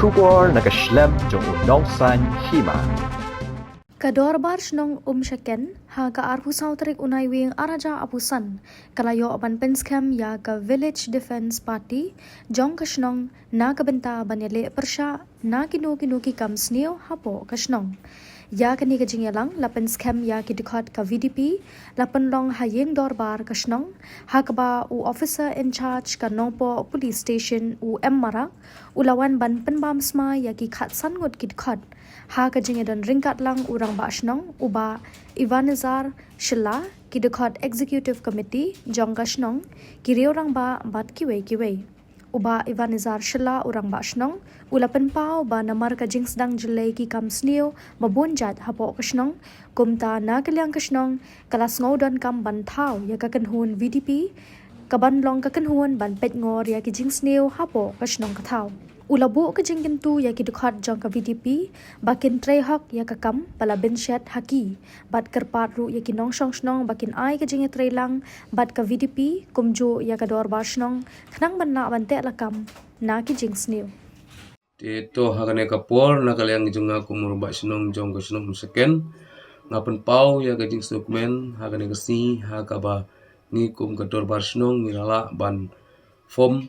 Shubor nakaslem jong unongsan hima. Kador barsh nong shaken ha ka arhusaw tarik unay wing araja apusan kalayo aban penskem ya ka Village Defense Party jong kasnong na kabenta banyale persya na kinu ki kam sneo hapo kasnong ya kani ka jingyalang lapen scam ya ki dikhat ka VDP lapen long hayeng dorbar kasnong hakba u officer in charge ka nongpo police station u marak ulawan ban penbam sma ya ki khat sangut ki dikhat ha ka jingyadan ringkat lang urang basnong uba Ivanizar Shilla ki dikhat executive committee jong kasnong ki reorang ba bat kiwe uba Ivanizar Shilla urang basnong ulapan pau ba namar ka jing sedang jelai ki kam sneo mabunjat hapo kasnong kumta na kalyang kasnong kalas ngodon kam bantau ya kakenhun VDP kabanlong kakenhun ban pet ngor ya ki jing sneo hapo kasnong kathau ulabu ka jing kintu ya ki dukhat jong ka VDP bakin tray hak ya ka kam pala benchet haki bat kerpat ru ya ki nong shong snong bakin ai ka jing tray lang bat ka VDP kumjo ya ka dor basnong khnang banna bante lakam na ki jing sneo Tito hakane kapor nakalyang junga kumur basnong jong kasnong seken ngapen pau ya ka jing dokumen hakane kasi hakaba ni kum ka dor basnong nilala ban form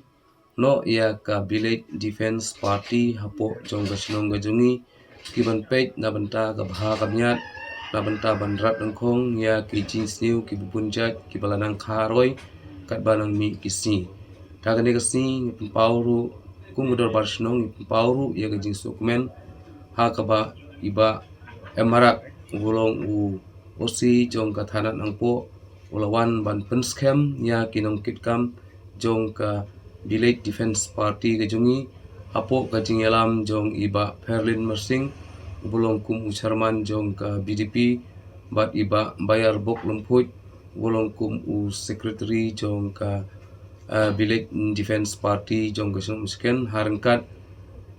no ya ka Village Defense Party hapo jong kasnong gajungi kiban page na banta ka baha kamyat na banta bandrat ngkong ya ki jing sneo ki bubunjat ki balanang kharoy kat banang mi kisi hakane kasi ngapen pau ru kumudor barsnong pauru ya gajing dokumen hakaba iba emarak gulong u osi jong ka thanat angpo ulawan ban penskem ya kinong kitkam jong ka Village Defense Party gajungi apo gajing yalam jong iba Perlin Mersing gulong kum usarman jong ka BDP bat iba bayar bok lumput gulong kum u secretary jong ka Village Defense Party jong kasong misken harengkat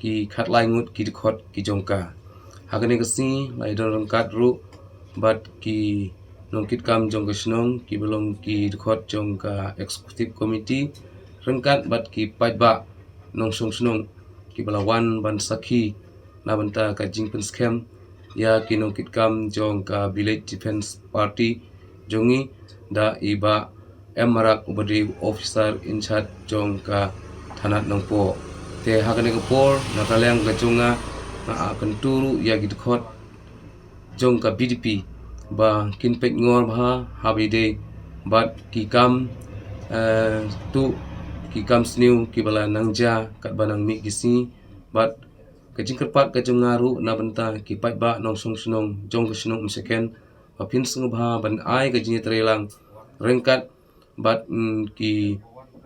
ki khat laingut ki dikhot ki jongka hakane kasi laidon rengkat ru bat ki nongkit kam jong kasnong ki belong ki dikhot jongka executive committee rengkat bat ki paitba nong song ki balawan ban sakhi na banta ka jing pen scam ya ki nongkit kam jongka Village Defense Party jongi da iba marak ubadi officer in charge jong ka thanat nongpo te hakane kapor nakalyang gajunga na akan turu ya gidkhot jong ka BDP ba kinpet ngor bha habide bat ki kam tu ki kam sneu ki bala nangja kat banang mi kisi bat kajing kerpat kajung ngaru na benta ki pai ba nong song snong jong kasnong second apin sung bha ban ai kajing trelang rengkat bat ki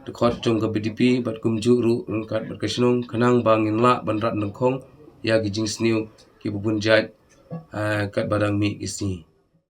dekhot jong ka BDP bat kumju ru rengkat berkasnong kanang bangin la banrat nangkhong ya gijing sneu ki bubunjat kat badang mi isi